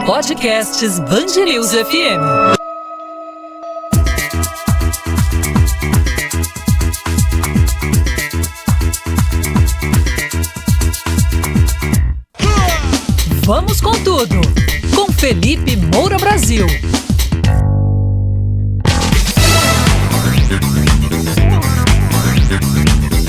Podcasts BandNews FM. Vamos com tudo, com Felipe Moura Brasil.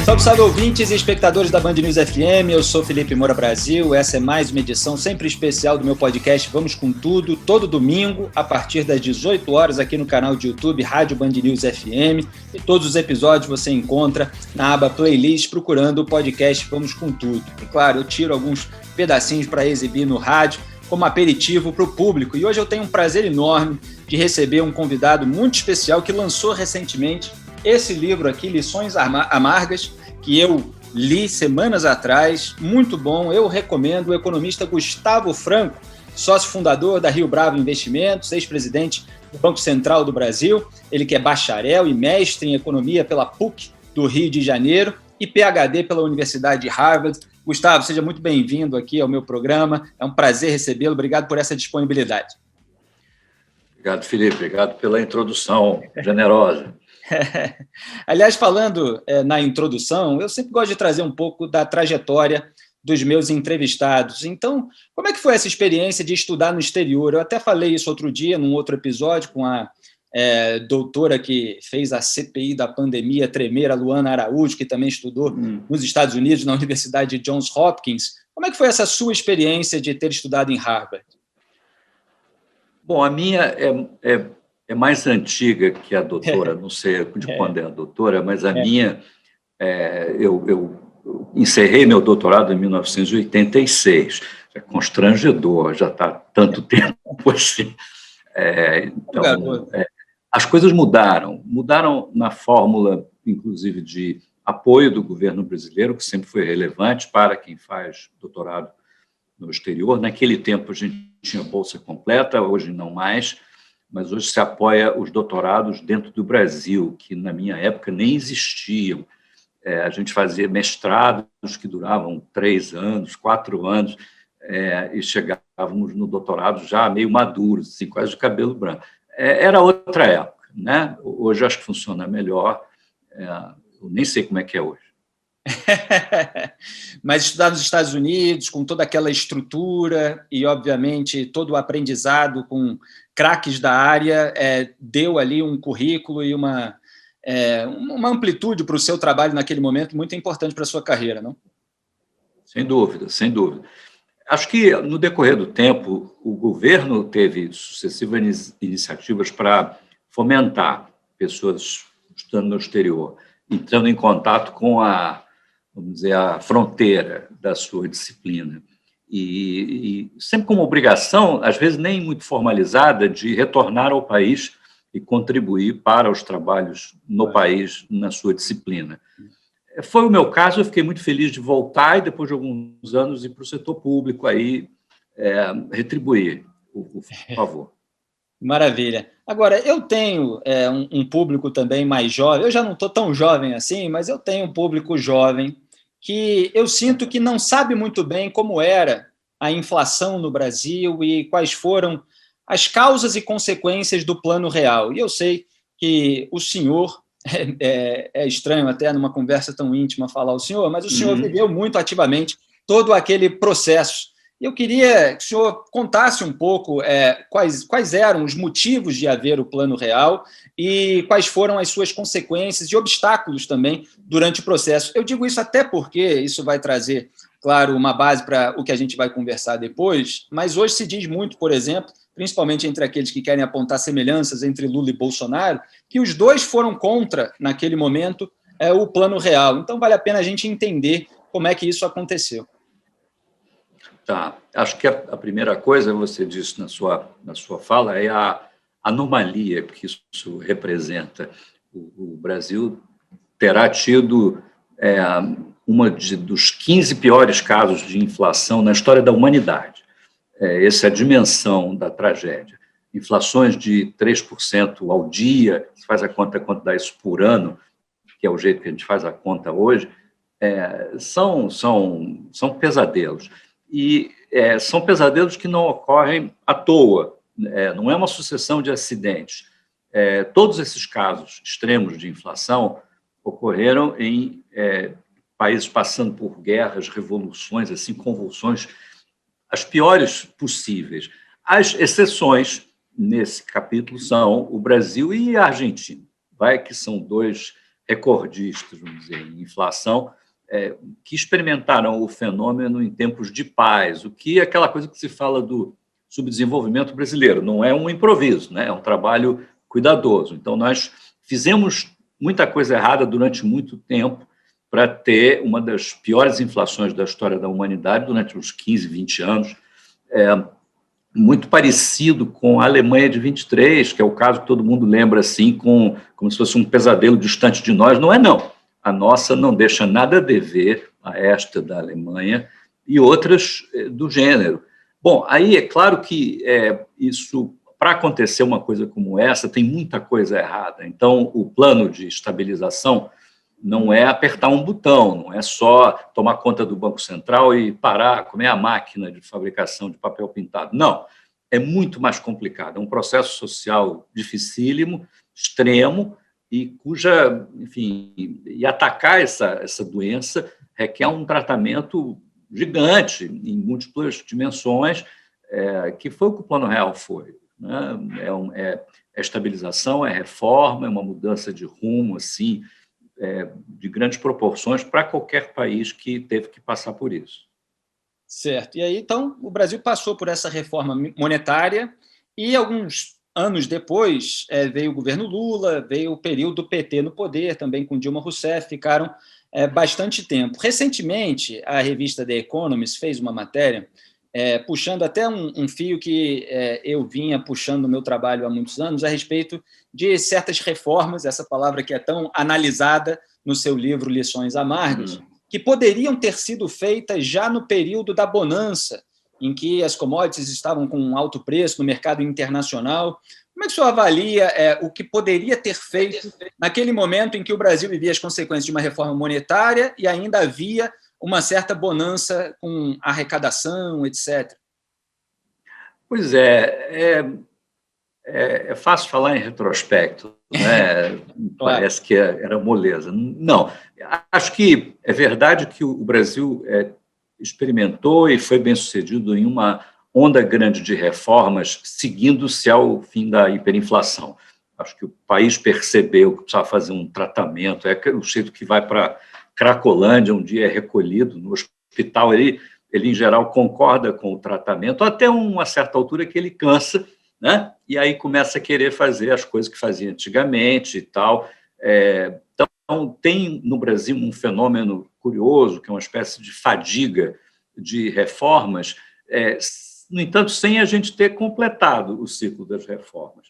Salve, salve, ouvintes e espectadores da Band News FM, eu sou Felipe Moura Brasil, essa é mais uma edição sempre especial do meu podcast Vamos com Tudo, todo domingo, a partir das 18 horas aqui no canal de YouTube Rádio Band News FM, e todos os episódios você encontra na aba Playlist procurando o podcast Vamos com Tudo. E claro, eu tiro alguns pedacinhos para exibir no rádio como aperitivo para o público, e hoje eu tenho um prazer enorme de receber um convidado muito especial que lançou recentemente esse livro aqui, Lições Amargas, que eu li semanas atrás, muito bom, eu recomendo, o economista Gustavo Franco, sócio fundador da Rio Bravo Investimentos, ex-presidente do Banco Central do Brasil, ele que é bacharel e mestre em economia pela PUC do Rio de Janeiro e PhD pela Universidade de Harvard. Gustavo, seja muito bem-vindo aqui ao meu programa, é um prazer recebê-lo, obrigado por essa disponibilidade. Obrigado, Felipe, obrigado pela introdução generosa. Aliás, falando na introdução, eu sempre gosto de trazer um pouco da trajetória dos meus entrevistados. Então, como é que foi essa experiência de estudar no exterior? Eu até falei isso outro dia, num outro episódio, com a doutora que fez a CPI da pandemia tremer, a Luana Araújo, que também estudou nos Estados Unidos, na Universidade de Johns Hopkins. Como é que foi essa sua experiência de ter estudado em Harvard? Bom, a minha é mais antiga que a doutora, não sei de quando é a doutora, mas a minha, eu encerrei meu doutorado em 1986, é constrangedor, já está tanto tempo assim. Então, as coisas mudaram na fórmula, inclusive, de apoio do governo brasileiro, que sempre foi relevante para quem faz doutorado no exterior. Naquele tempo a gente tinha bolsa completa, hoje não mais, mas hoje se apoia os doutorados dentro do Brasil, que na minha época nem existiam. A gente fazia mestrados que duravam 3 anos, 4 anos, e chegávamos no doutorado já meio maduros, assim, quase de cabelo branco. Era outra época, né? Hoje acho que funciona melhor, eu nem sei como é que é hoje. Mas estudar nos Estados Unidos, com toda aquela estrutura e, obviamente, todo o aprendizado com craques da área, deu ali um currículo e uma amplitude para o seu trabalho naquele momento muito importante para a sua carreira, não? Sem dúvida, sem dúvida. Acho que, no decorrer do tempo, o governo teve sucessivas iniciativas para fomentar pessoas estudando no exterior, entrando em contato com vamos dizer, a fronteira da sua disciplina. E sempre com uma obrigação, às vezes nem muito formalizada, de retornar ao país e contribuir para os trabalhos no país, na sua disciplina. Foi o meu caso, eu fiquei muito feliz de voltar e, depois de alguns anos, ir para o setor público, aí retribuir o favor. Maravilha. Agora, eu tenho um público também mais jovem, eu já não estou tão jovem assim, mas eu tenho um público jovem que eu sinto que não sabe muito bem como era a inflação no Brasil e quais foram as causas e consequências do Plano Real. E eu sei que o senhor, é estranho até numa conversa tão íntima falar o senhor, mas o senhor viveu muito ativamente todo aquele processo. Eu queria que o senhor contasse um pouco quais eram os motivos de haver o Plano Real e quais foram as suas consequências e obstáculos também durante o processo. Eu digo isso até porque isso vai trazer, claro, uma base para o que a gente vai conversar depois, mas hoje se diz muito, por exemplo, principalmente entre aqueles que querem apontar semelhanças entre Lula e Bolsonaro, que os dois foram contra, naquele momento, o Plano Real. Então, vale a pena a gente entender como é que isso aconteceu. Tá. Acho que a primeira coisa, você disse na sua fala, é a anomalia que isso representa. O Brasil terá tido dos 15 piores casos de inflação na história da humanidade. Essa é a dimensão da tragédia. Inflações de 3% ao dia, se faz a conta quanto dá isso por ano, que é o jeito que a gente faz a conta hoje, são pesadelos. E são pesadelos que não ocorrem à toa, não é uma sucessão de acidentes. Todos esses casos extremos de inflação ocorreram em países passando por guerras, revoluções, assim, convulsões, as piores possíveis. As exceções nesse capítulo são o Brasil e a Argentina, que são dois recordistas, vamos dizer, em inflação, que experimentaram o fenômeno em tempos de paz, o que é aquela coisa que se fala do subdesenvolvimento brasileiro. Não é um improviso, né? É um trabalho cuidadoso. Então, nós fizemos muita coisa errada durante muito tempo para ter uma das piores inflações da história da humanidade durante uns 15, 20 anos, muito parecido com a Alemanha de 23, que é o caso que todo mundo lembra assim, como se fosse um pesadelo distante de nós. Não é, não. A nossa não deixa nada a dever a esta da Alemanha e outras do gênero. Bom, aí é claro que isso, para acontecer uma coisa como essa, tem muita coisa errada. Então, o plano de estabilização não é apertar um botão, não é só tomar conta do Banco Central e parar, como é a máquina de fabricação de papel pintado. Não, é muito mais complicado. É um processo social dificílimo, extremo, e cuja, enfim, e atacar essa doença requer um tratamento gigante, em múltiplas dimensões, que foi o que o Plano Real foi. Né? É estabilização, é reforma, é uma mudança de rumo, assim, de grandes proporções para qualquer país que teve que passar por isso. Certo. E aí, então, o Brasil passou por essa reforma monetária e, alguns anos depois, veio o governo Lula, veio o período do PT no poder, também com Dilma Rousseff, ficaram bastante tempo. Recentemente, a revista The Economist fez uma matéria puxando até um fio que eu vinha puxando no meu trabalho há muitos anos, a respeito de certas reformas, essa palavra que é tão analisada no seu livro Lições Amargas, que poderiam ter sido feitas já no período da bonança, em que as commodities estavam com um alto preço no mercado internacional. Como é que o senhor avalia o que poderia ter feito naquele momento em que o Brasil vivia as consequências de uma reforma monetária e ainda havia uma certa bonança com arrecadação, etc. Pois é fácil falar em retrospecto, né? Claro. Parece que era moleza. Não, acho que é verdade que o Brasil experimentou e foi bem-sucedido em uma onda grande de reformas, seguindo-se ao fim da hiperinflação. Acho que o país percebeu que precisava fazer um tratamento, o jeito que vai para Cracolândia, um dia é recolhido no hospital, ele, em geral, concorda com o tratamento, até uma certa altura que ele cansa, né? E aí começa a querer fazer as coisas que fazia antigamente e tal. Então, tem no Brasil um fenômeno curioso, que é uma espécie de fadiga de reformas, no entanto, sem a gente ter completado o ciclo das reformas.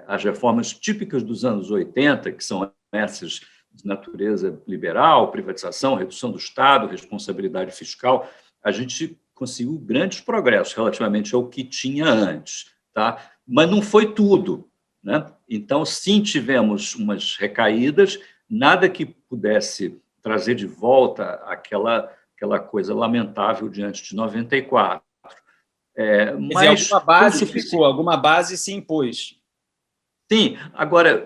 As reformas típicas dos anos 80, que são essas de natureza liberal, privatização, redução do Estado, responsabilidade fiscal, a gente conseguiu grandes progressos relativamente ao que tinha antes, tá? Mas não foi tudo, né? Então, sim, tivemos umas recaídas, nada que pudesse trazer de volta aquela coisa lamentável de antes de 94. Mas alguma base ficou, alguma base se impôs. Sim, agora,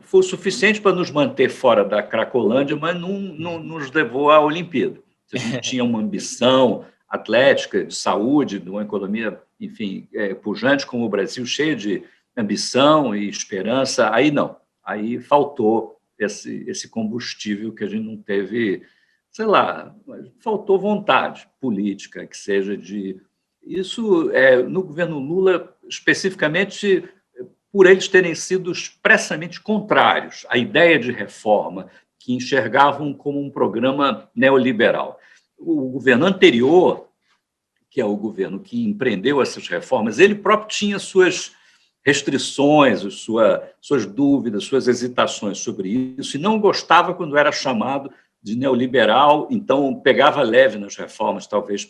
foi o suficiente para nos manter fora da Cracolândia, mas não nos levou à Olimpíada. A gente tinha uma ambição atlética, de saúde, de uma economia, enfim, pujante como o Brasil, cheia de ambição e esperança, aí não. Aí faltou esse combustível que a gente não teve, sei lá, faltou vontade política, que seja de... Isso, no governo Lula, especificamente, por eles terem sido expressamente contrários à ideia de reforma, que enxergavam como um programa neoliberal. O governo anterior, que é o governo que empreendeu essas reformas, ele próprio tinha suas restrições, suas dúvidas, suas hesitações sobre isso, e não gostava quando era chamado de neoliberal, então pegava leve nas reformas, talvez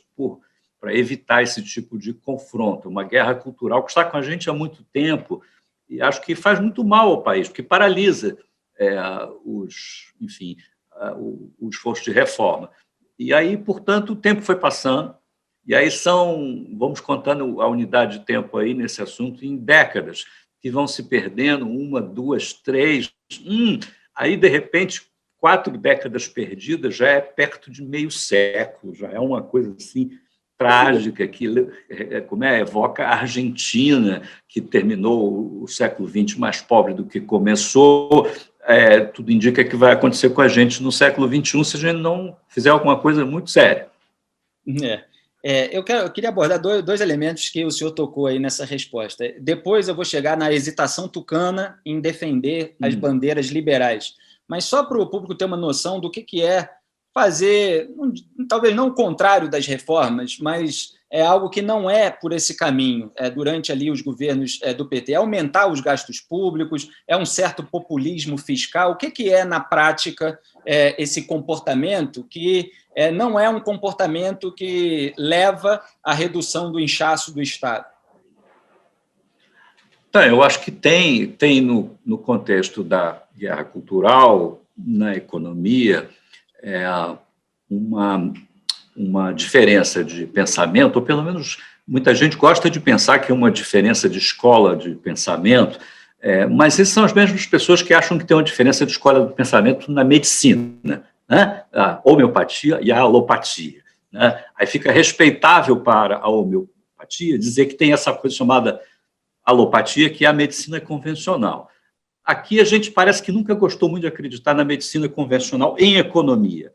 para evitar esse tipo de confronto, uma guerra cultural que está com a gente há muito tempo, e acho que faz muito mal ao país, porque paralisa o esforço de reforma. E aí, portanto, o tempo foi passando E aí vamos contando a unidade de tempo aí nesse assunto em décadas, que vão se perdendo, 1, 2, 3, aí, de repente, 4 décadas perdidas já é perto de meio século, já é uma coisa assim trágica, que evoca a Argentina, que terminou o século XX mais pobre do que começou. Tudo indica que vai acontecer com a gente no século XXI se a gente não fizer alguma coisa muito séria. Eu queria abordar dois elementos que o senhor tocou aí nessa resposta. Depois eu vou chegar na hesitação tucana em defender as bandeiras liberais. Mas só para o público ter uma noção do que é fazer, talvez não o contrário das reformas, mas é algo que não é por esse caminho, durante ali os governos do PT. É aumentar os gastos públicos, é um certo populismo fiscal. O que é, na prática, esse comportamento que não é um comportamento que leva à redução do inchaço do Estado? Então, eu acho que tem no contexto da guerra cultural, na economia, uma diferença de pensamento, ou pelo menos muita gente gosta de pensar que é uma diferença de escola de pensamento, mas essas são as mesmas pessoas que acham que tem uma diferença de escola de pensamento na medicina, né? A homeopatia e a alopatia, né? Aí fica respeitável para a homeopatia dizer que tem essa coisa chamada alopatia, que é a medicina convencional. Aqui a gente parece que nunca gostou muito de acreditar na medicina convencional em economia.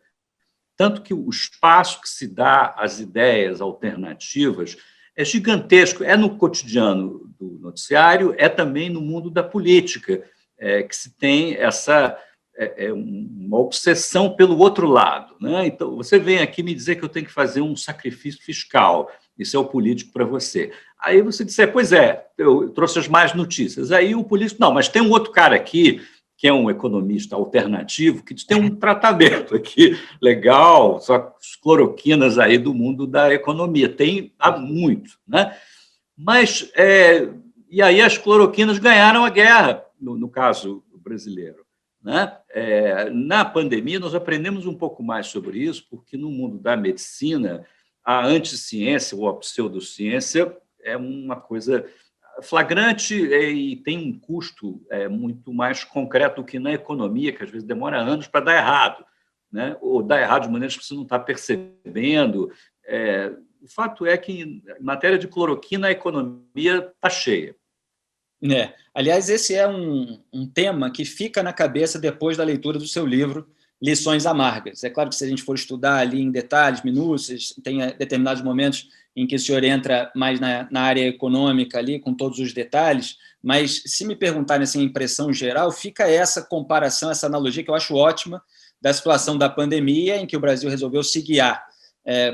Tanto que o espaço que se dá às ideias alternativas é gigantesco, é no cotidiano do noticiário, é também no mundo da política, que se tem uma obsessão pelo outro lado, né? Então, você vem aqui me dizer que eu tenho que fazer um sacrifício fiscal, isso é o político para você. Aí você disser, pois eu trouxe as más notícias. Aí o político, não, mas tem um outro cara aqui, que é um economista alternativo, que tem um tratamento aqui legal, só as cloroquinas aí do mundo da economia. Há muito, né? Mas, e aí as cloroquinas ganharam a guerra, no caso brasileiro, né? Na pandemia, nós aprendemos um pouco mais sobre isso, porque no mundo da medicina, a anticiência ou a pseudociência é uma coisa flagrante e tem um custo muito mais concreto do que na economia, que às vezes demora anos para dar errado, né? Ou dar errado de maneira que você não está percebendo. O fato é que, em matéria de cloroquina, a economia está cheia. Aliás, esse é um tema que fica na cabeça depois da leitura do seu livro, Lições Amargas. É claro que se a gente for estudar ali em detalhes, minúcias, tem determinados momentos em que o senhor entra mais na área econômica ali, com todos os detalhes, mas se me perguntarem assim, a impressão geral, fica essa comparação, essa analogia que eu acho ótima da situação da pandemia, em que o Brasil resolveu se guiar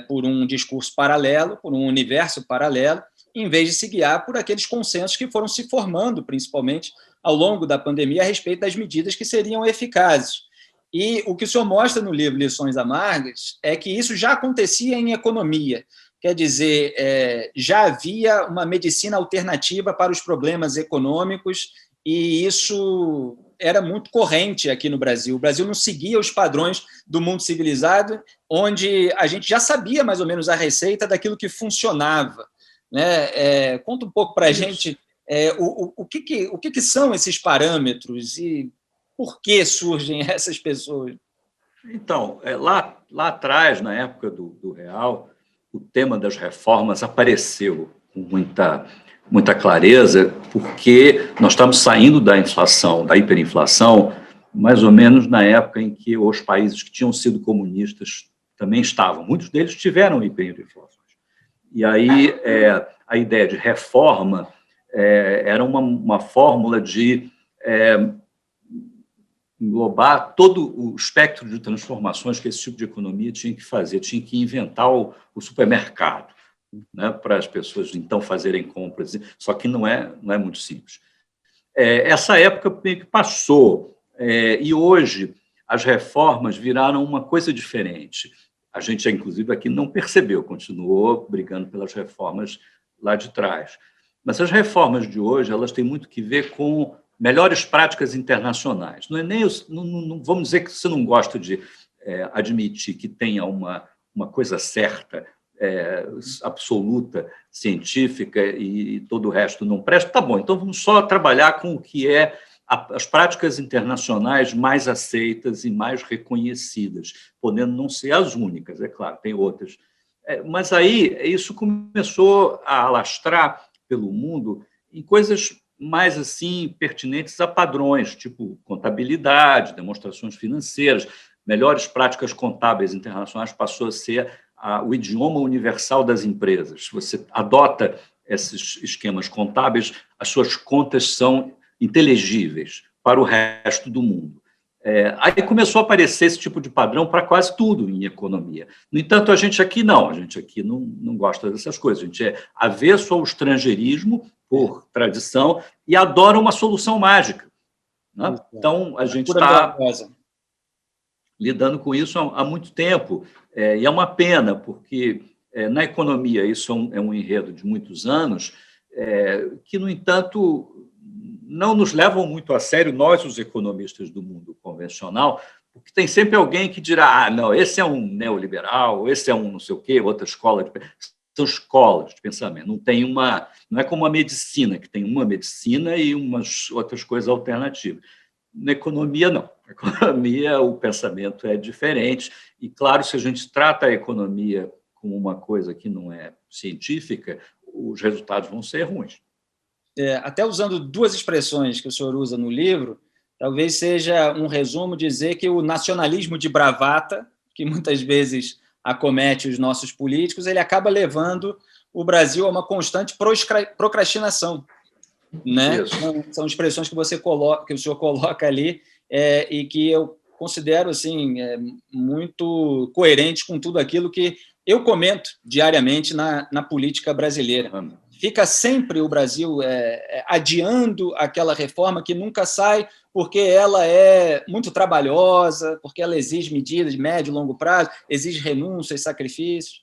por um discurso paralelo, por um universo paralelo, em vez de se guiar por aqueles consensos que foram se formando, principalmente ao longo da pandemia, a respeito das medidas que seriam eficazes. E o que o senhor mostra no livro Lições Amargas é que isso já acontecia em economia. Quer dizer, já havia uma medicina alternativa para os problemas econômicos e isso era muito corrente aqui no Brasil. O Brasil não seguia os padrões do mundo civilizado, onde a gente já sabia mais ou menos a receita daquilo que funcionava, né? Conta um pouco para a gente o que são esses parâmetros e por que surgem essas pessoas. Então, lá atrás, na época do Real, o tema das reformas apareceu com muita clareza, porque nós estamos saindo da inflação, da hiperinflação, mais ou menos na época em que os países que tinham sido comunistas também estavam. Muitos deles tiveram hiperinflações. E aí a ideia de reforma era uma fórmula de englobar todo o espectro de transformações que esse tipo de economia tinha que fazer, tinha que inventar o supermercado, né, para as pessoas então fazerem compras, só que não é muito simples. Essa época meio que passou, e hoje as reformas viraram uma coisa diferente. A gente, inclusive, aqui não percebeu, continuou brigando pelas reformas lá de trás. Mas as reformas de hoje, elas têm muito que ver com melhores práticas internacionais. Não é nem não vamos dizer que você não gosta de admitir que tenha uma coisa certa absoluta, científica, e todo o resto não presta, tá bom, então vamos só trabalhar com o que é as práticas internacionais mais aceitas e mais reconhecidas, podendo não ser as únicas, é claro, tem outras. Mas aí isso começou a alastrar pelo mundo em coisas mais assim pertinentes a padrões, tipo contabilidade, demonstrações financeiras, melhores práticas contábeis internacionais passou a ser o idioma universal das empresas. Você adota esses esquemas contábeis, as suas contas são inteligíveis para o resto do mundo. Aí começou a aparecer esse tipo de padrão para quase tudo em economia. No entanto, a gente aqui não gosta dessas coisas. A gente é avesso ao estrangeirismo, por tradição, e adora uma solução mágica. Né? Então, a gente está lidando com isso há muito tempo, e é uma pena, porque na economia isso é um enredo de muitos anos, que, no entanto, não nos levam muito a sério, nós, os economistas do mundo convencional, porque tem sempre alguém que dirá, não, esse é um neoliberal, esse é um não sei o quê, outra escola. São escolas de pensamento, não é como a medicina, que tem uma medicina e umas outras coisas alternativas. Na economia, não. Na economia, o pensamento é diferente, e, claro, se a gente trata a economia como uma coisa que não é científica, os resultados vão ser ruins. Até usando duas expressões que o senhor usa no livro, talvez seja um resumo dizer que o nacionalismo de bravata, que muitas vezes acomete os nossos políticos, ele acaba levando o Brasil a uma constante procrastinação. Né? São expressões que que o senhor coloca ali, e que eu considero assim, muito coerentes com tudo aquilo que eu comento diariamente na política brasileira. Fica sempre o Brasil adiando aquela reforma que nunca sai, porque ela é muito trabalhosa, porque ela exige medidas de médio e longo prazo, exige renúncias, sacrifícios.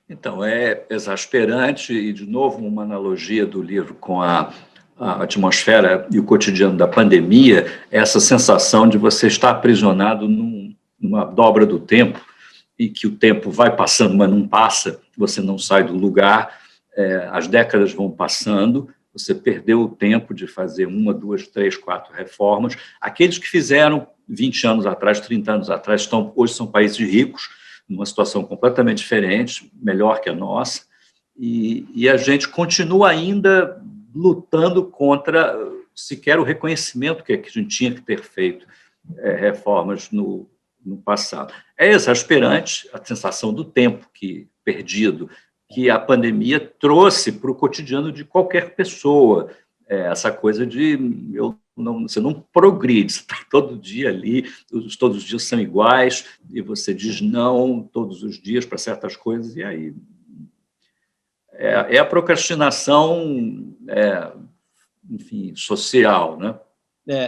Então, é exasperante, e, de novo, uma analogia do livro com a atmosfera e o cotidiano da pandemia, essa sensação de você estar aprisionado numa dobra do tempo, e que o tempo vai passando, mas não passa, você não sai do lugar, as décadas vão passando, você perdeu o tempo de fazer 1, 2, 3, 4 reformas. Aqueles que fizeram 20 anos atrás, 30 anos atrás, hoje são países ricos, numa situação completamente diferente, melhor que a nossa, e a gente continua ainda lutando contra sequer o reconhecimento que a gente tinha que ter feito reformas no passado. É exasperante a sensação do tempo perdido que a pandemia trouxe para o cotidiano de qualquer pessoa, essa coisa de você não progride, você está todo dia ali, todos os dias são iguais, e você diz não todos os dias para certas coisas, e aí a procrastinação, enfim, social, né?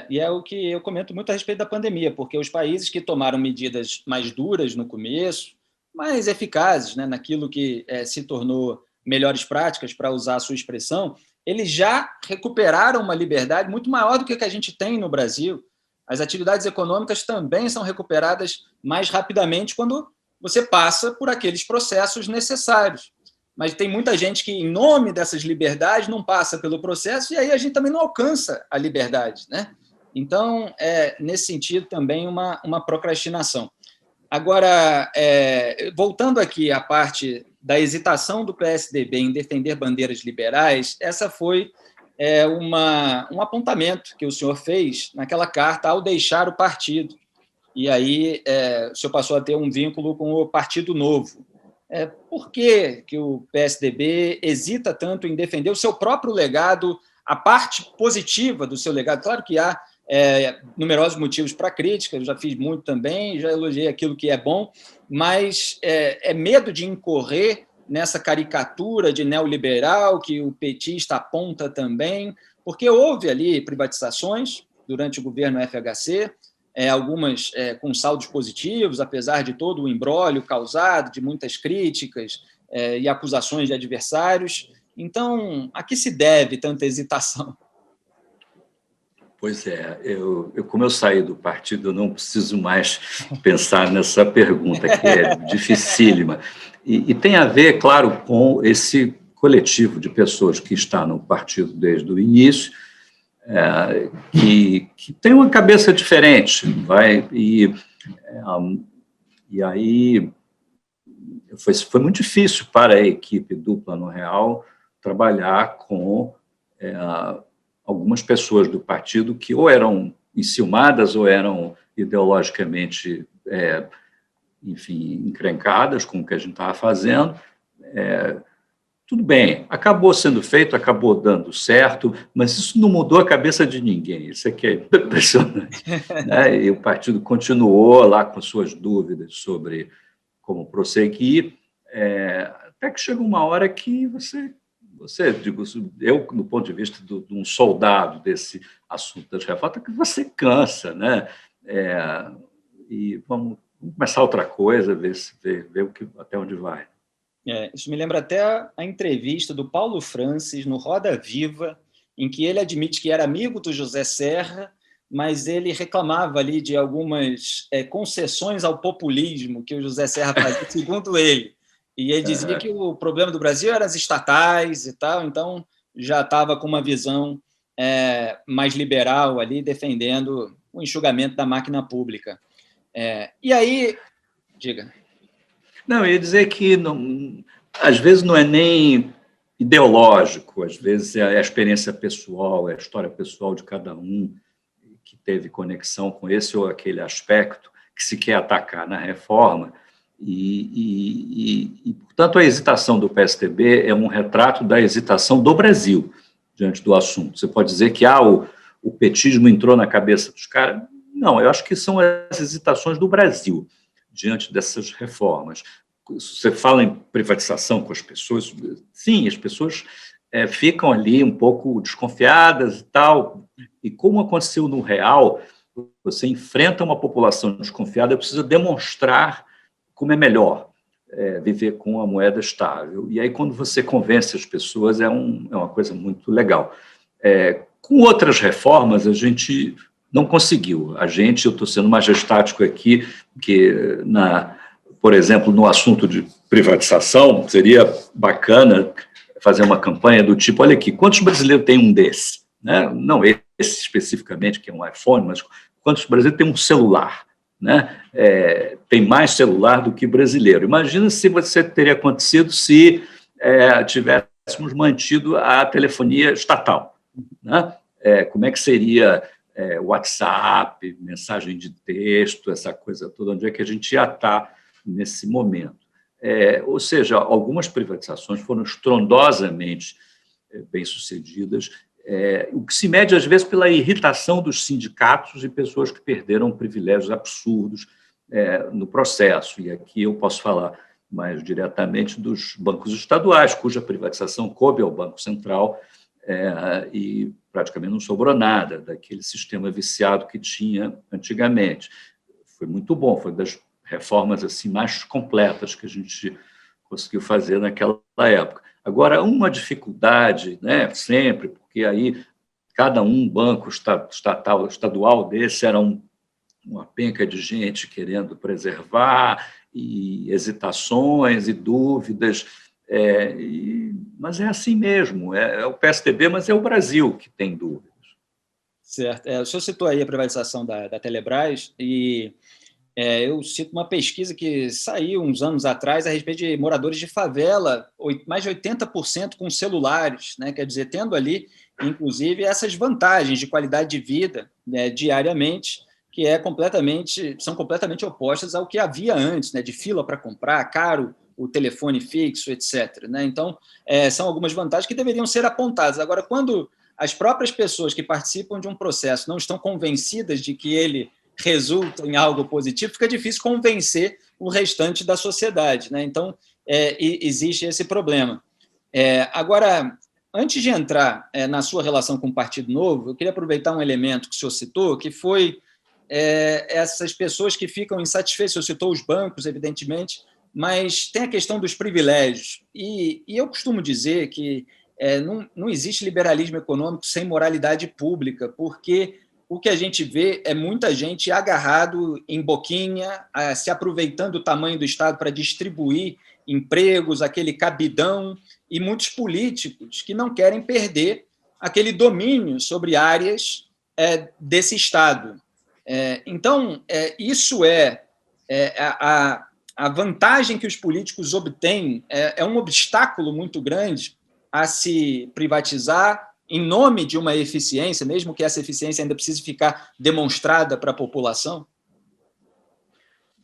E é o que eu comento muito a respeito da pandemia, porque os países que tomaram medidas mais duras no começo, mais eficazes, né, naquilo que se tornou melhores práticas, para usar a sua expressão, eles já recuperaram uma liberdade muito maior do que a gente tem no Brasil. As atividades econômicas também são recuperadas mais rapidamente quando você passa por aqueles processos necessários. Mas tem muita gente que, em nome dessas liberdades, não passa pelo processo, e aí a gente também não alcança a liberdade, né? Então, nesse sentido, também uma procrastinação. Agora, voltando aqui à parte da hesitação do PSDB em defender bandeiras liberais, essa foi um apontamento que o senhor fez naquela carta ao deixar o partido. E aí o senhor passou a ter um vínculo com o Partido Novo. Por que o PSDB hesita tanto em defender o seu próprio legado, a parte positiva do seu legado? Claro que há numerosos motivos para crítica, eu já fiz muito também, já elogiei aquilo que é bom, mas é medo de incorrer nessa caricatura de neoliberal que o petista aponta também, porque houve ali privatizações durante o governo FHC, algumas com saldos positivos, apesar de todo o imbróglio causado, de muitas críticas e acusações de adversários. Então, a que se deve tanta hesitação? Pois como eu saí do partido, eu não preciso mais pensar nessa pergunta, que é dificílima. E tem a ver, claro, com esse coletivo de pessoas que está no partido desde o início, que tem uma cabeça diferente, e aí foi muito difícil para a equipe do Plano Real trabalhar com algumas pessoas do partido que ou eram enciumadas ou eram ideologicamente, enfim, encrencadas com o que a gente estava fazendo. Tudo bem, acabou sendo feito, acabou dando certo, mas isso não mudou a cabeça de ninguém, isso aqui é impressionante. Né? E o partido continuou lá com suas dúvidas sobre como prosseguir, até que chega uma hora que digo, eu, do ponto de vista de um soldado desse assunto das reformas, que você cansa, né? E vamos começar outra coisa, ver até onde vai. Isso me lembra até a entrevista do Paulo Francis no Roda Viva, em que ele admite que era amigo do José Serra, mas ele reclamava ali de algumas concessões ao populismo que o José Serra fazia, segundo ele. E ele dizia que o problema do Brasil eram as estatais e tal, então já estava com uma visão mais liberal ali, defendendo o enxugamento da máquina pública. E aí, diga. Não, eu ia dizer que às vezes não é nem ideológico, às vezes é a experiência pessoal, é a história pessoal de cada um que teve conexão com esse ou aquele aspecto que se quer atacar na reforma. Portanto, a hesitação do PSDB é um retrato da hesitação do Brasil diante do assunto. Você pode dizer que o petismo entrou na cabeça dos caras? Não, eu acho que são as hesitações do Brasil diante dessas reformas. Você fala em privatização com as pessoas, sim, as pessoas ficam ali um pouco desconfiadas e tal, e como aconteceu no Real, você enfrenta uma população desconfiada, precisa demonstrar como é melhor viver com a moeda estável. E aí, quando você convence as pessoas, é uma coisa muito legal. Com outras reformas, a gente não conseguiu. Eu estou sendo majestático aqui, que, por exemplo, no assunto de privatização, seria bacana fazer uma campanha do tipo, olha aqui, quantos brasileiros têm um desse? Né? Não esse especificamente, que é um iPhone, mas quantos brasileiros têm um celular? Né? Tem mais celular do que brasileiro. Imagina se teria acontecido se tivéssemos mantido a telefonia estatal. Né? Como é que seria WhatsApp, mensagem de texto, essa coisa toda, onde é que a gente ia estar nesse momento? Ou seja, algumas privatizações foram estrondosamente bem-sucedidas, o que se mede, às vezes, pela irritação dos sindicatos e pessoas que perderam privilégios absurdos no processo. E aqui eu posso falar mais diretamente dos bancos estaduais, cuja privatização coube ao Banco Central, e praticamente não sobrou nada daquele sistema viciado que tinha antigamente. Foi muito bom, foi das reformas assim, mais completas que a gente conseguiu fazer naquela época. Agora, uma dificuldade, né, sempre, porque aí cada banco estadual desse era uma penca de gente querendo preservar, e hesitações e dúvidas, mas é assim mesmo, é o PSDB, mas é o Brasil que tem dúvidas. Certo. O senhor citou aí a privatização da Telebrás, e eu cito uma pesquisa que saiu uns anos atrás a respeito de moradores de favela, mais de 80% com celulares, né? Quer dizer, tendo ali, inclusive, essas vantagens de qualidade de vida, né, diariamente, que são completamente opostas ao que havia antes, né, de fila para comprar, caro o telefone fixo, etc. Né? Então, são algumas vantagens que deveriam ser apontadas. Agora, quando as próprias pessoas que participam de um processo não estão convencidas de que ele resulta em algo positivo, fica difícil convencer o restante da sociedade. Né? Então, existe esse problema. Agora, antes de entrar na sua relação com o Partido Novo, eu queria aproveitar um elemento que o senhor citou, que foi essas pessoas que ficam insatisfeitas. O senhor citou os bancos, evidentemente, mas tem a questão dos privilégios. E eu costumo dizer que não existe liberalismo econômico sem moralidade pública, porque o que a gente vê é muita gente agarrado em boquinha, se aproveitando do tamanho do Estado para distribuir empregos, aquele cabidão, e muitos políticos que não querem perder aquele domínio sobre áreas desse Estado. Então, isso a vantagem que os políticos obtêm é um obstáculo muito grande a se privatizar em nome de uma eficiência, mesmo que essa eficiência ainda precise ficar demonstrada para a população?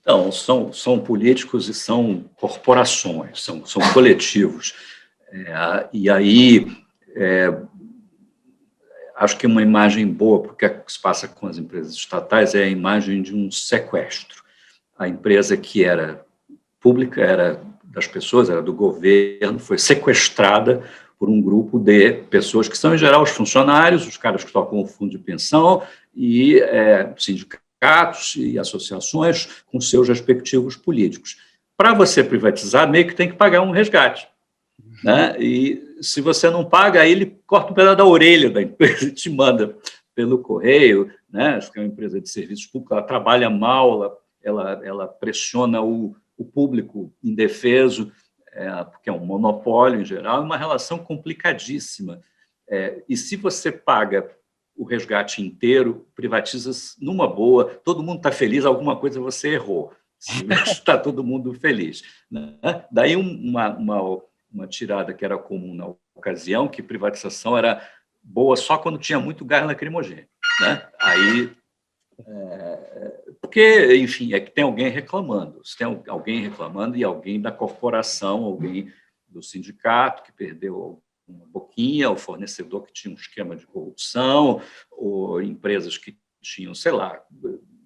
Então, são políticos e são corporações, são coletivos. E aí, acho que uma imagem boa para o que se passa com as empresas estatais é a imagem de um sequestro. A empresa que era pública, era das pessoas, era do governo, foi sequestrada por um grupo de pessoas que são, em geral, os funcionários, os caras que tocam o fundo de pensão e sindicatos e associações com seus respectivos políticos. Para você privatizar, meio que tem que pagar um resgate, né? E se você não paga, aí ele corta um pedaço da orelha da empresa e te manda pelo correio, né? Que é uma empresa de serviços públicos, ela trabalha mal, ela pressiona o público indefeso, porque é um monopólio em geral, é uma relação complicadíssima. E se você paga o resgate inteiro, privatiza numa boa, todo mundo está feliz, alguma coisa você errou, se está todo mundo feliz, né? Daí uma tirada que era comum na ocasião, que privatização era boa só quando tinha muito gás lacrimogêneo, né? Aí, porque, enfim, é que tem alguém reclamando. Se tem alguém reclamando e alguém da corporação, alguém do sindicato que perdeu uma boquinha, o fornecedor que tinha um esquema de corrupção, ou empresas que tinham, sei lá,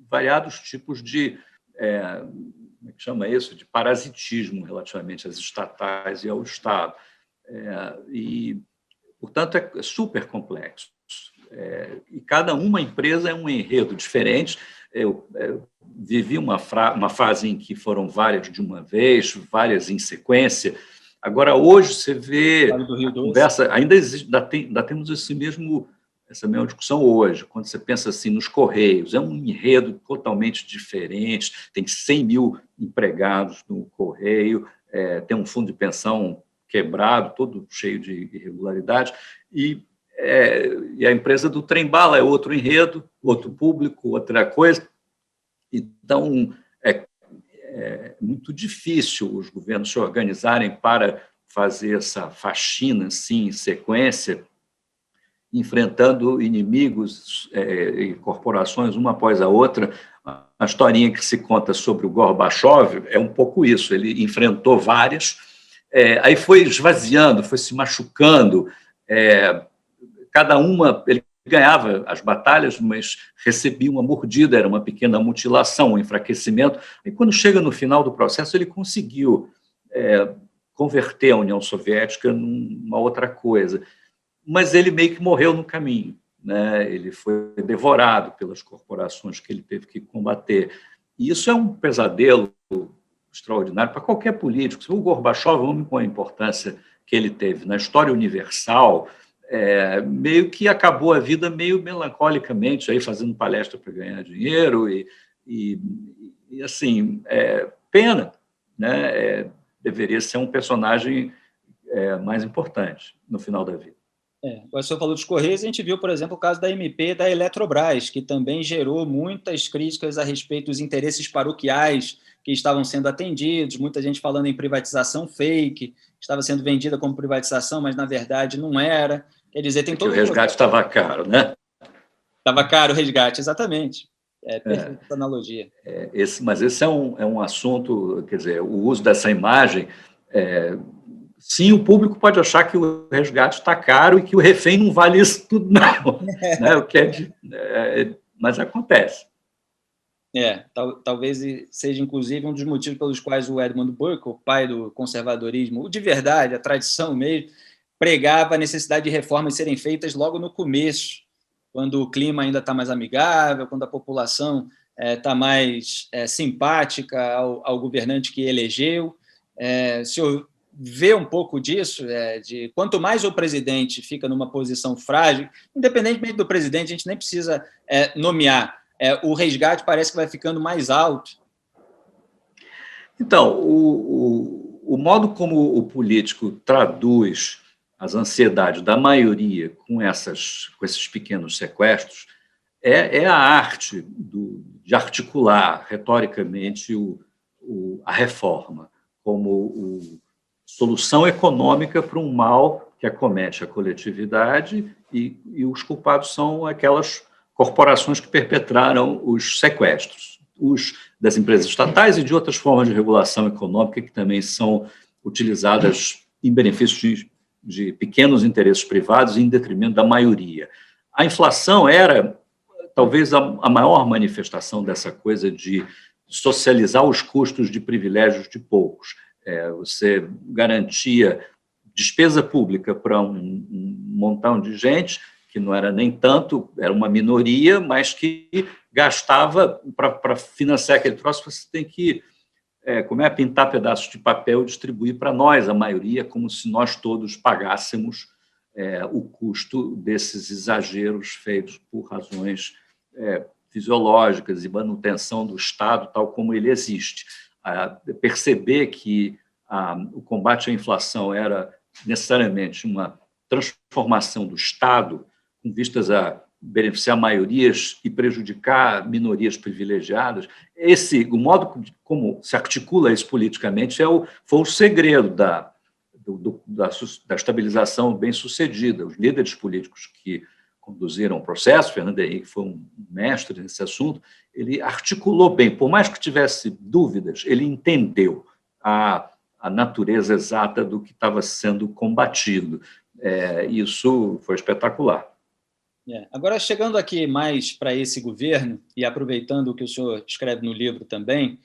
variados tipos de, como é que chama isso? De parasitismo relativamente às estatais e ao Estado. E, portanto, é super complexo. E cada uma empresa é um enredo diferente. Eu vivi uma fase em que foram várias de uma vez, várias em sequência. Agora, hoje, você vê a conversa, ainda temos essa mesma discussão hoje, quando você pensa assim nos Correios, é um enredo totalmente diferente, tem 100 mil empregados no Correio, tem um fundo de pensão quebrado, todo cheio de irregularidades, e a empresa do trem-bala é outro enredo, outro público, outra coisa. Então, é muito difícil os governos se organizarem para fazer essa faxina assim, em sequência, enfrentando inimigos e corporações uma após a outra. A historinha que se conta sobre o Gorbachev é um pouco isso, ele enfrentou várias, aí foi esvaziando, foi se machucando, cada uma, ele ganhava as batalhas, mas recebia uma mordida, era uma pequena mutilação, um enfraquecimento. E quando chega no final do processo, ele conseguiu converter a União Soviética numa outra coisa. Mas ele meio que morreu no caminho, né? Ele foi devorado pelas corporações que ele teve que combater. E isso é um pesadelo extraordinário para qualquer político. O Gorbachev, homem com a importância que ele teve na história universal, meio que acabou a vida meio melancolicamente, aí fazendo palestra para ganhar dinheiro e assim, pena, né? Deveria ser um personagem mais importante no final da vida. O senhor falou dos Correios, a gente viu, por exemplo, o caso da MP da Eletrobras, que também gerou muitas críticas a respeito dos interesses paroquiais que estavam sendo atendidos, muita gente falando em privatização fake, estava sendo vendida como privatização, mas, na verdade, não era. Quer dizer, tem todo o resgate estava caro, né? Estava caro o resgate, exatamente. Perfeita essa analogia. Mas esse é um assunto, quer dizer, o uso dessa imagem... Sim, o público pode achar que o resgate está caro e que o refém não vale isso tudo, não. Né? Mas acontece. Talvez seja, inclusive, um dos motivos pelos quais o Edmund Burke, o pai do conservadorismo, o de verdade, a tradição mesmo, pregava a necessidade de reformas serem feitas logo no começo, quando o clima ainda está mais amigável, quando a população está mais simpática ao governante que elegeu. O senhor vê um pouco disso, de quanto mais o presidente fica numa posição frágil, independentemente do presidente, a gente nem precisa nomear, o resgate parece que vai ficando mais alto. Então, o modo como o político traduz as ansiedades da maioria com esses pequenos sequestros é a arte de articular retoricamente a reforma como solução econômica para um mal que acomete a coletividade e os culpados são aquelas corporações que perpetraram os sequestros, os das empresas estatais e de outras formas de regulação econômica que também são utilizadas em benefício de pequenos interesses privados em detrimento da maioria. A inflação era talvez a maior manifestação dessa coisa de socializar os custos de privilégios de poucos. Você garantia despesa pública para um montão de gente, que não era nem tanto, era uma minoria, mas que gastava para financiar aquele troço, você tem que pintar pedaços de papel e distribuir para nós, a maioria, como se nós todos pagássemos o custo desses exageros feitos por razões fisiológicas e manutenção do Estado tal como ele existe. Perceber que o combate à inflação era necessariamente uma transformação do Estado com vistas a beneficiar maiorias e prejudicar minorias privilegiadas, o modo como se articula isso politicamente foi o segredo da estabilização bem-sucedida. Os líderes políticos que conduziram o processo, Fernando Henrique foi um mestre nesse assunto, ele articulou bem, por mais que tivesse dúvidas, ele entendeu a natureza exata do que estava sendo combatido. Isso foi espetacular. Agora, chegando aqui mais para esse governo, e aproveitando o que o senhor escreve no livro também,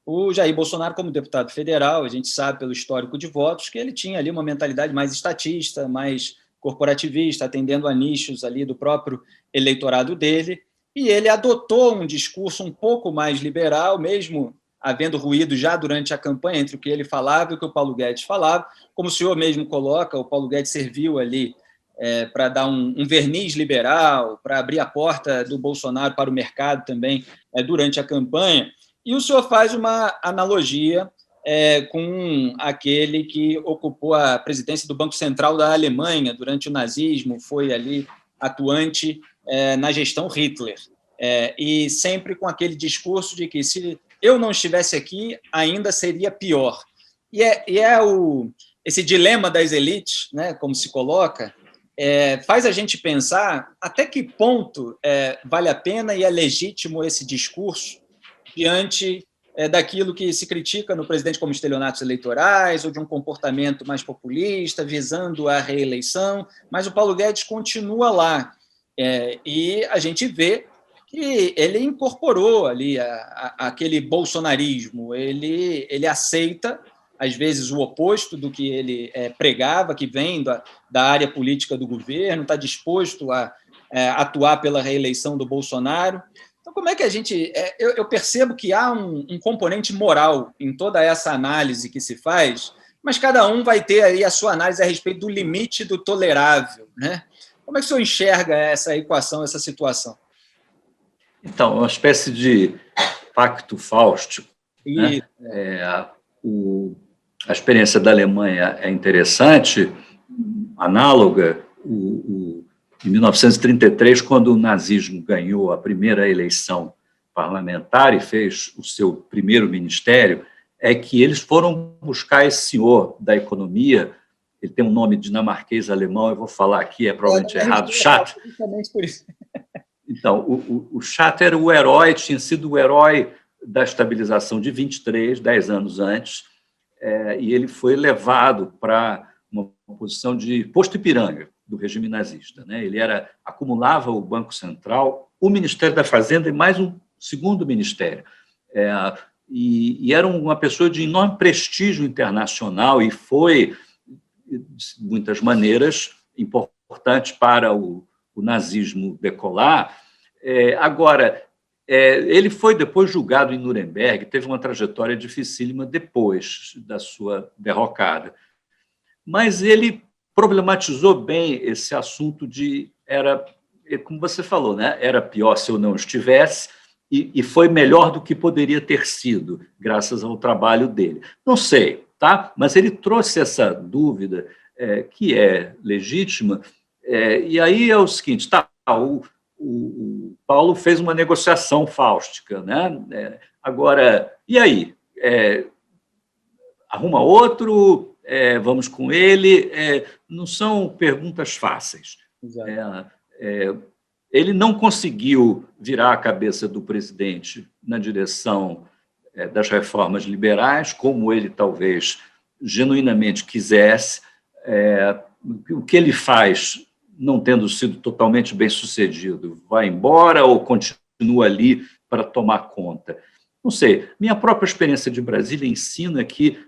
o Jair Bolsonaro, como deputado federal, a gente sabe pelo histórico de votos que ele tinha ali uma mentalidade mais estatista, mais corporativista, atendendo a nichos ali do próprio eleitorado dele, e ele adotou um discurso um pouco mais liberal, mesmo havendo ruído já durante a campanha entre o que ele falava e o que o Paulo Guedes falava. Como o senhor mesmo coloca, o Paulo Guedes serviu ali para dar um verniz liberal, para abrir a porta do Bolsonaro para o mercado também durante a campanha. E o senhor faz uma analogia com aquele que ocupou a presidência do Banco Central da Alemanha durante o nazismo, foi ali atuante na gestão Hitler, e sempre com aquele discurso de que se eu não estivesse aqui, ainda seria pior. Esse dilema das elites, né, como se coloca, faz a gente pensar até que ponto vale a pena e é legítimo esse discurso diante daquilo que se critica no presidente como estelionatos eleitorais ou de um comportamento mais populista, visando a reeleição, mas o Paulo Guedes continua lá. E a gente vê que ele incorporou ali aquele bolsonarismo, ele aceita, às vezes, o oposto do que ele pregava, que vem da área política do governo, está disposto a atuar pela reeleição do Bolsonaro. Então, como é que a gente... Eu percebo que há um componente moral em toda essa análise que se faz, mas cada um vai ter aí a sua análise a respeito do limite do tolerável, né? Como é que o senhor enxerga essa equação, essa situação? Então, uma espécie de pacto fáustico. E... né? A experiência da Alemanha é interessante, análoga. Em 1933, quando o nazismo ganhou a primeira eleição parlamentar e fez o seu primeiro ministério, é que eles foram buscar esse senhor da economia, ele tem um nome dinamarquês alemão, eu vou falar aqui, provavelmente errado, Schatt. Então, o Schatt era o herói, tinha sido o herói da estabilização de 23, 10 anos antes, e ele foi levado para uma posição de posto Ipiranga do regime nazista, né? Ele acumulava o Banco Central, o Ministério da Fazenda e mais um segundo ministério. E era uma pessoa de enorme prestígio internacional e foi, de muitas maneiras, importante para o nazismo decolar. Agora, ele foi depois julgado em Nuremberg, teve uma trajetória dificílima depois da sua derrocada. mas ele problematizou bem esse assunto como você falou, né? Era pior se eu não estivesse, e foi melhor do que poderia ter sido, graças ao trabalho dele. Não sei, tá? Mas ele trouxe essa dúvida, que é legítima, e aí é o seguinte, tá, o Paulo fez uma negociação fáustica, né? Agora, e aí? Arruma outro, vamos com ele? Não são perguntas fáceis. Ele não conseguiu virar a cabeça do presidente na direção das reformas liberais, como ele talvez genuinamente quisesse. O que ele faz, não tendo sido totalmente bem-sucedido, vai embora ou continua ali para tomar conta? Não sei. Minha própria experiência de Brasília ensina que,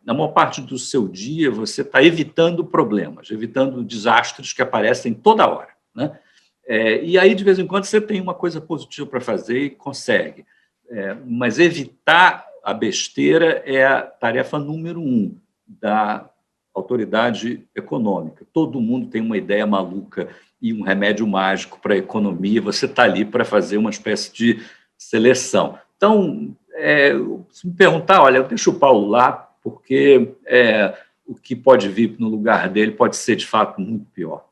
na maior parte do seu dia, você está evitando problemas, evitando desastres que aparecem toda hora, né? E aí, de vez em quando, você tem uma coisa positiva para fazer e consegue. Mas evitar a besteira é a tarefa número 1 da autoridade econômica. Todo mundo tem uma ideia maluca e um remédio mágico para a economia, você está ali para fazer uma espécie de seleção. Então, se me perguntar, olha, eu deixo o Paulo lá, porque o que pode vir no lugar dele pode ser, de fato, muito pior.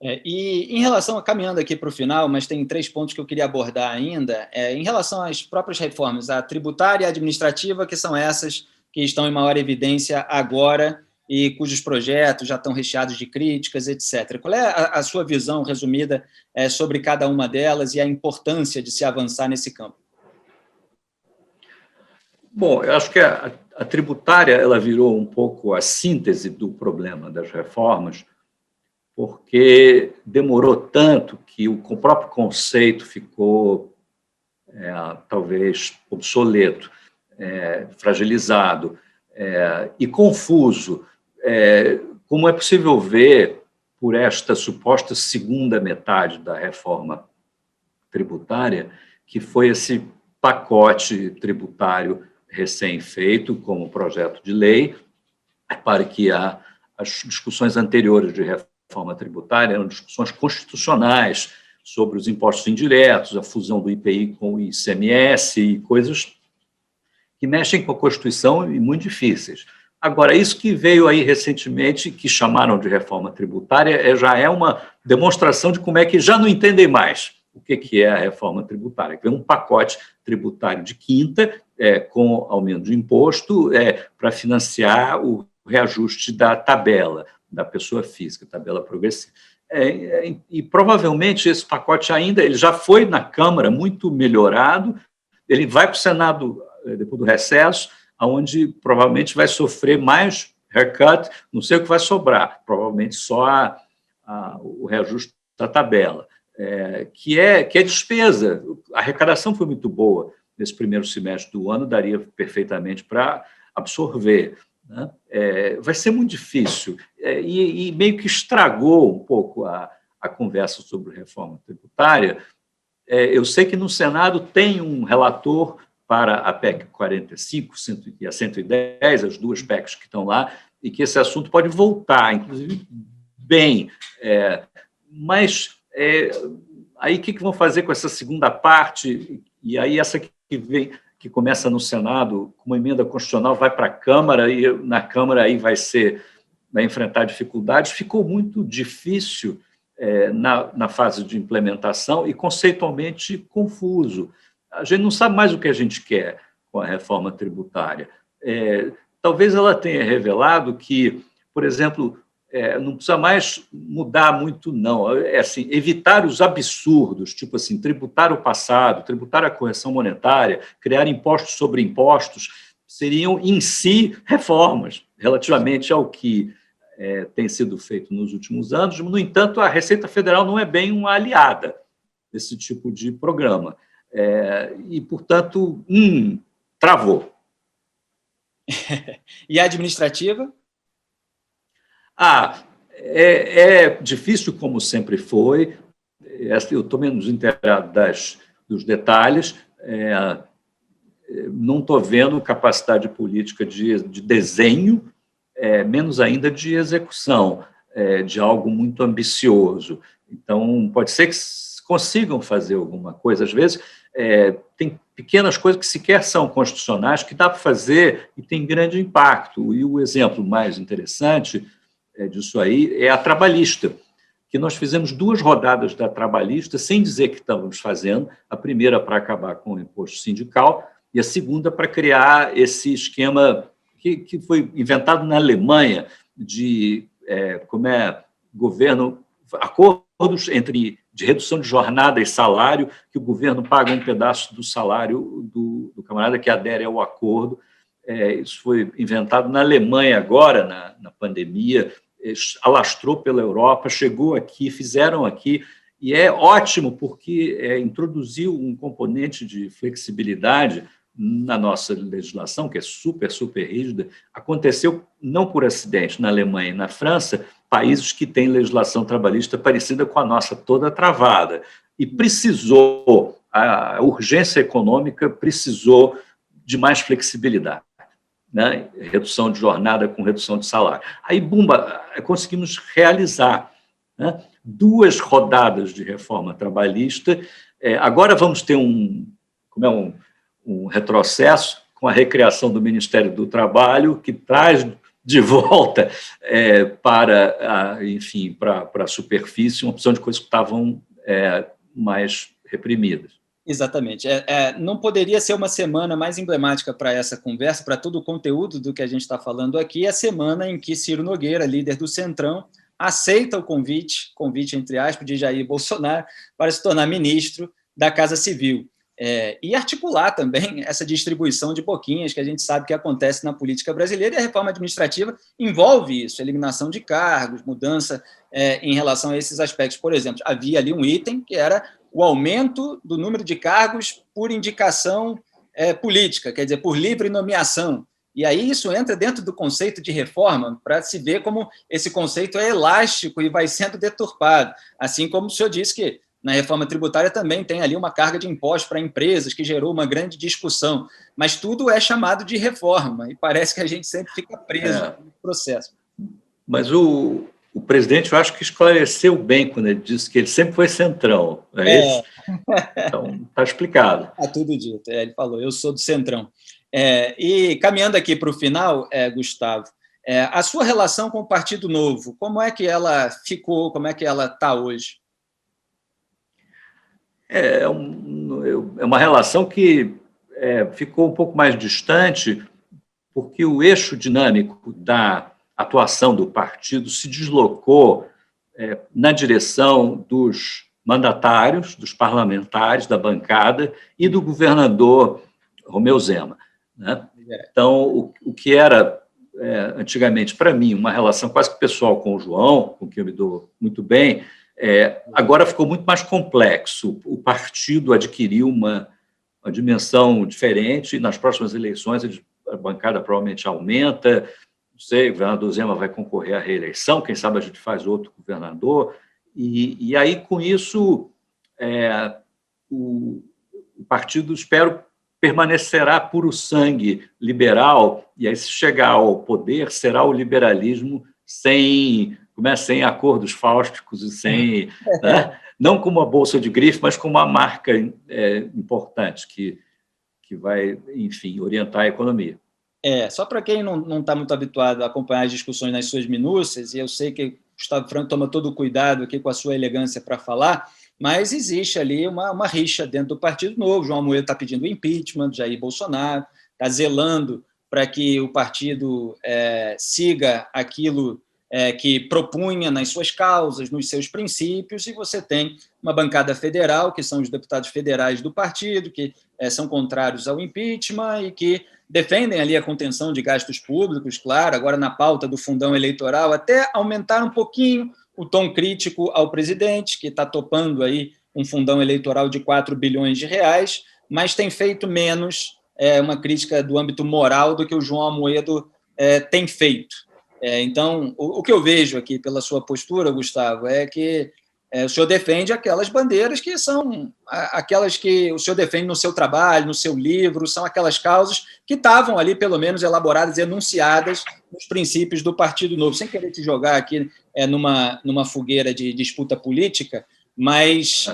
E em relação, caminhando aqui para o final, mas tem 3 pontos que eu queria abordar ainda, em relação às próprias reformas, a tributária e a administrativa, que são essas que estão em maior evidência agora e cujos projetos já estão recheados de críticas, etc. Qual é a sua visão resumida sobre cada uma delas e a importância de se avançar nesse campo? Bom, eu acho que a tributária ela virou um pouco a síntese do problema das reformas, porque demorou tanto que o próprio conceito ficou, talvez, obsoleto, fragilizado e confuso. Como é possível ver por esta suposta segunda metade da reforma tributária, que foi esse pacote tributário recém-feito como projeto de lei, para que as discussões anteriores de reforma tributária eram discussões constitucionais sobre os impostos indiretos, a fusão do IPI com o ICMS e coisas que mexem com a Constituição e muito difíceis. Agora, isso que veio aí recentemente, que chamaram de reforma tributária, já é uma demonstração de como é que já não entendem mais o que é a reforma tributária. É um pacote tributário de quinta, com aumento de imposto, para financiar o reajuste da tabela da pessoa física, tabela progressiva. E provavelmente esse pacote ele já foi na Câmara muito melhorado, ele vai para o Senado depois do recesso, onde provavelmente vai sofrer mais haircut, não sei o que vai sobrar, provavelmente só o reajuste da tabela, que é despesa. A arrecadação foi muito boa nesse primeiro semestre do ano, daria perfeitamente para absorver, né? Vai ser muito difícil, e meio que estragou um pouco a conversa sobre reforma tributária. Eu sei que no Senado tem um relator para a PEC 45 e a 110, as duas PECs que estão lá, e que esse assunto pode voltar, inclusive, bem. Mas aí o que vão fazer com essa segunda parte? E aí essa que começa no Senado, com uma emenda constitucional, vai para a Câmara, e na Câmara aí vai enfrentar dificuldades. Ficou muito difícil na fase de implementação e conceitualmente confuso. A gente não sabe mais o que a gente quer com a reforma tributária. Talvez ela tenha revelado que, por exemplo, não precisa mais mudar muito, não. Assim, evitar os absurdos, tipo assim, tributar o passado, tributar a correção monetária, criar impostos sobre impostos, seriam, em si, reformas, relativamente ao que tem sido feito nos últimos anos. No entanto, a Receita Federal não é bem uma aliada desse tipo de programa. E, portanto, travou. E a administrativa? É difícil, como sempre foi. Eu estou menos inteirado dos detalhes. Não estou vendo capacidade política de desenho menos ainda de execução, de algo muito ambicioso. Então, pode ser que consigam fazer alguma coisa. Às vezes, tem pequenas coisas que sequer são constitucionais, que dá para fazer e tem grande impacto. E o exemplo mais interessante disso aí é a trabalhista, que nós fizemos 2 rodadas da trabalhista sem dizer que estávamos fazendo, a primeira para acabar com o imposto sindical e a segunda para criar esse esquema que foi inventado na Alemanha de governo, acordos de redução de jornada e salário, que o governo paga um pedaço do salário do camarada que adere ao acordo. Isso foi inventado na Alemanha agora, na pandemia, alastrou pela Europa, chegou aqui, fizeram aqui, e é ótimo porque introduziu um componente de flexibilidade na nossa legislação, que é super, super rígida. Aconteceu não por acidente na Alemanha e na França, países que têm legislação trabalhista parecida com a nossa, toda travada. E a urgência econômica precisou de mais flexibilidade, né? Redução de jornada com redução de salário. Aí, bumba, conseguimos realizar, né, 2 rodadas de reforma trabalhista. Agora vamos ter um retrocesso com a recriação do Ministério do Trabalho, que traz de volta para a superfície uma opção de coisas que estavam mais reprimidas. Exatamente. Não poderia ser uma semana mais emblemática para essa conversa, para todo o conteúdo do que a gente está falando aqui, a semana em que Ciro Nogueira, líder do Centrão, aceita o convite entre aspas, de Jair Bolsonaro para se tornar ministro da Casa Civil. E articular também essa distribuição de boquinhas que a gente sabe que acontece na política brasileira, e a reforma administrativa envolve isso, eliminação de cargos, mudança em relação a esses aspectos. Por exemplo, havia ali um item que era o aumento do número de cargos por indicação política, quer dizer, por livre nomeação. E aí isso entra dentro do conceito de reforma, para se ver como esse conceito é elástico e vai sendo deturpado. Assim como o senhor disse que na reforma tributária também tem ali uma carga de impostos para empresas, que gerou uma grande discussão. Mas tudo é chamado de reforma, e parece que a gente sempre fica preso no processo. Mas o presidente, eu acho que esclareceu bem quando ele disse que ele sempre foi centrão. Isso? Então, está explicado. Está tudo dito. Ele falou, eu sou do Centrão. E caminhando aqui para o final, Gustavo, a sua relação com o Partido Novo, como é que ela ficou, como é que ela está hoje? É uma relação que ficou um pouco mais distante, porque o eixo dinâmico da atuação do partido se deslocou na direção dos mandatários, dos parlamentares, da bancada e do governador Romeu Zema, né? Então, o que era antigamente, para mim, uma relação quase que pessoal com o João, com quem eu me dou muito bem, agora ficou muito mais complexo. O partido adquiriu uma dimensão diferente, e nas próximas eleições a bancada provavelmente aumenta. Não sei, o governador Zema vai concorrer à reeleição, quem sabe a gente faz outro governador, e aí, com isso, o partido, espero, permanecerá puro sangue liberal, e aí, se chegar ao poder, será o liberalismo sem acordos fáusticos e sem, né, não como uma bolsa de grife, mas como uma marca importante que vai, enfim, orientar a economia. Só para quem não está muito habituado a acompanhar as discussões nas suas minúcias, e eu sei que Gustavo Franco toma todo o cuidado aqui com a sua elegância para falar, mas existe ali uma rixa dentro do Partido Novo. João Amoedo está pedindo o impeachment de Jair Bolsonaro, está zelando para que o partido siga aquilo que propunha nas suas causas, nos seus princípios, e você tem uma bancada federal, que são os deputados federais do partido, que são contrários ao impeachment e que defendem ali a contenção de gastos públicos, claro, agora na pauta do fundão eleitoral, até aumentar um pouquinho o tom crítico ao presidente, que está topando aí um fundão eleitoral de 4 bilhões de reais, mas tem feito menos uma crítica do âmbito moral do que o João Amoedo tem feito. Então, o que eu vejo aqui pela sua postura, Gustavo, é que o senhor defende aquelas bandeiras que são aquelas que o senhor defende no seu trabalho, no seu livro, são aquelas causas que estavam ali, pelo menos, elaboradas e enunciadas nos princípios do Partido Novo. Sem querer te jogar aqui numa fogueira de disputa política, mas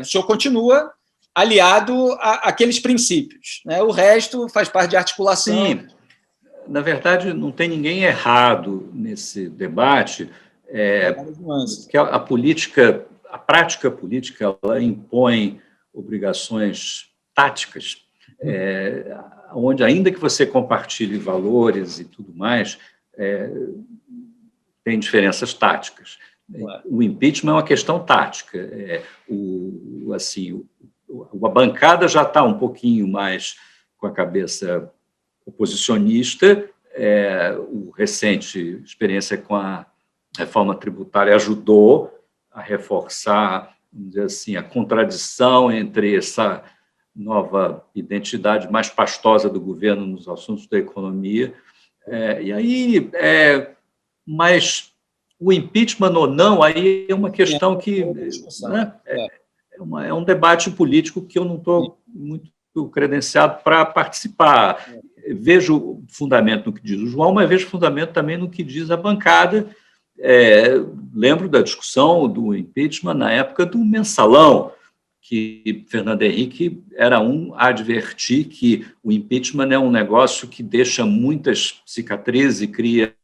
o senhor continua aliado àqueles princípios, né? O resto faz parte de articulação. Sim, na verdade, não tem ninguém errado nesse debate, que a prática política, ela impõe obrigações táticas, onde, ainda que você compartilhe valores e tudo mais, tem diferenças táticas. Claro. O impeachment é uma questão tática. A bancada já está um pouquinho mais com a cabeça oposicionista. O recente experiência com a reforma tributária ajudou a reforçar, vamos dizer assim, a contradição entre essa nova identidade mais pastosa do governo nos assuntos da economia. Mas o impeachment ou não, aí é uma questão que... Né, é um debate político que eu não estou muito credenciado para participar. Vejo fundamento no que diz o João, mas vejo fundamento também no que diz a bancada. Lembro da discussão do impeachment na época do mensalão, que Fernando Henrique era a advertir que o impeachment é um negócio que deixa muitas cicatrizes e cria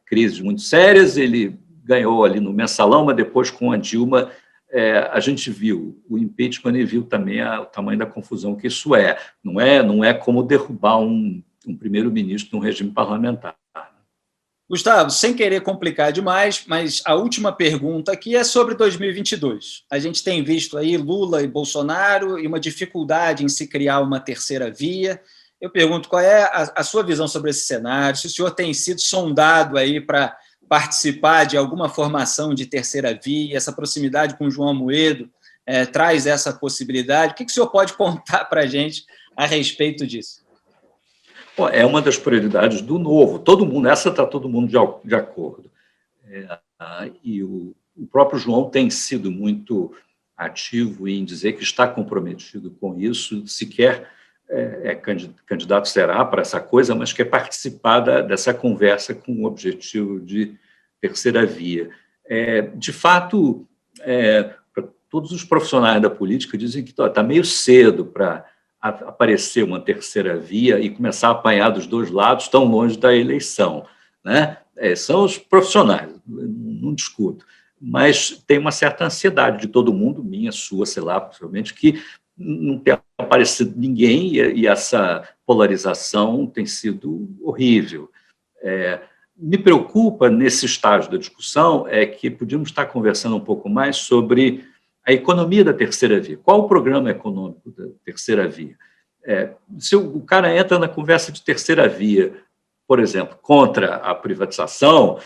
crises muito sérias. Ele ganhou ali no mensalão, mas depois, com a Dilma, a gente viu o impeachment e viu também o tamanho da confusão que isso é. Não é como derrubar um primeiro-ministro num regime parlamentar. Gustavo, sem querer complicar demais, mas a última pergunta aqui é sobre 2022. A gente tem visto aí Lula e Bolsonaro e uma dificuldade em se criar uma terceira via. Eu pergunto qual é a sua visão sobre esse cenário, se o senhor tem sido sondado aí para participar de alguma formação de terceira via, essa proximidade com o João Amoedo traz essa possibilidade. O que o senhor pode contar para a gente a respeito disso? É uma das prioridades do Novo. Essa está todo mundo de acordo. E o próprio João tem sido muito ativo em dizer que está comprometido com isso, sequer candidato será para essa coisa, mas quer participar dessa conversa com o objetivo de terceira via. De fato, todos os profissionais da política dizem que está meio cedo para aparecer uma terceira via e começar a apanhar dos dois lados tão longe da eleição, né? São os profissionais, não discuto, mas tem uma certa ansiedade de todo mundo, minha, sua, sei lá, possivelmente, que não tem aparecido ninguém e essa polarização tem sido horrível. Me preocupa, nesse estágio da discussão, que podíamos estar conversando um pouco mais sobre a economia da terceira via. Qual o programa econômico da terceira via? Se o cara entra na conversa de terceira via, por exemplo, contra a privatização,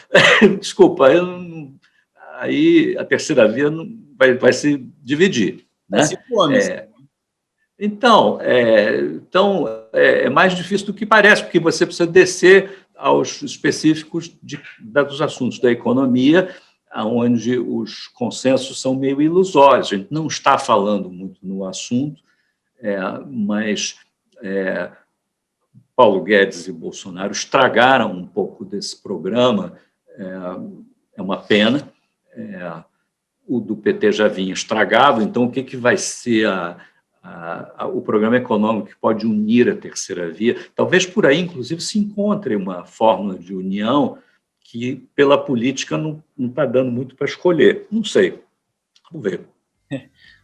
desculpa, aí a terceira via vai se dividir. Né? Então, é mais difícil do que parece, porque você precisa descer aos específicos dos assuntos da economia, onde os consensos são meio ilusórios. A gente não está falando muito no assunto, mas Paulo Guedes e Bolsonaro estragaram um pouco desse programa. É uma pena. O do PT já vinha estragado, então o que vai ser o programa econômico que pode unir a terceira via? Talvez por aí, inclusive, se encontre uma fórmula de união que, pela política, não está dando muito para escolher. Não sei. Vamos ver.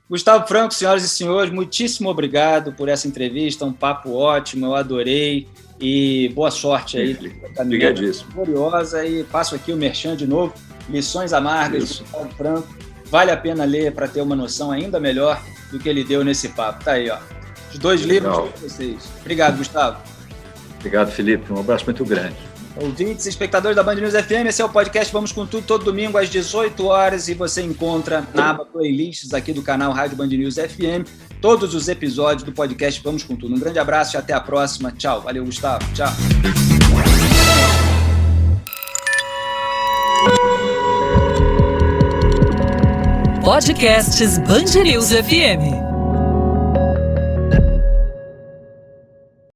Gustavo Franco, senhoras e senhores, muitíssimo obrigado por essa entrevista, um papo ótimo, eu adorei, e boa sorte aí. Obrigadíssimo. Gloriosa, e passo aqui o merchan de novo, Lições Amargas, de Gustavo Franco, vale a pena ler para ter uma noção ainda melhor do que ele deu nesse papo. Tá aí, ó. Os 2 livros para vocês. Obrigado, Gustavo. Obrigado, Felipe. Um abraço muito grande. Ouvintes e espectadores da Band News FM, esse é o podcast Vamos com Tudo, todo domingo às 18 horas, e você encontra na aba Playlists aqui do canal Rádio Band News FM todos os episódios do podcast Vamos com Tudo. Um grande abraço e até a próxima. Tchau. Valeu, Gustavo. Tchau. Podcasts Band News FM.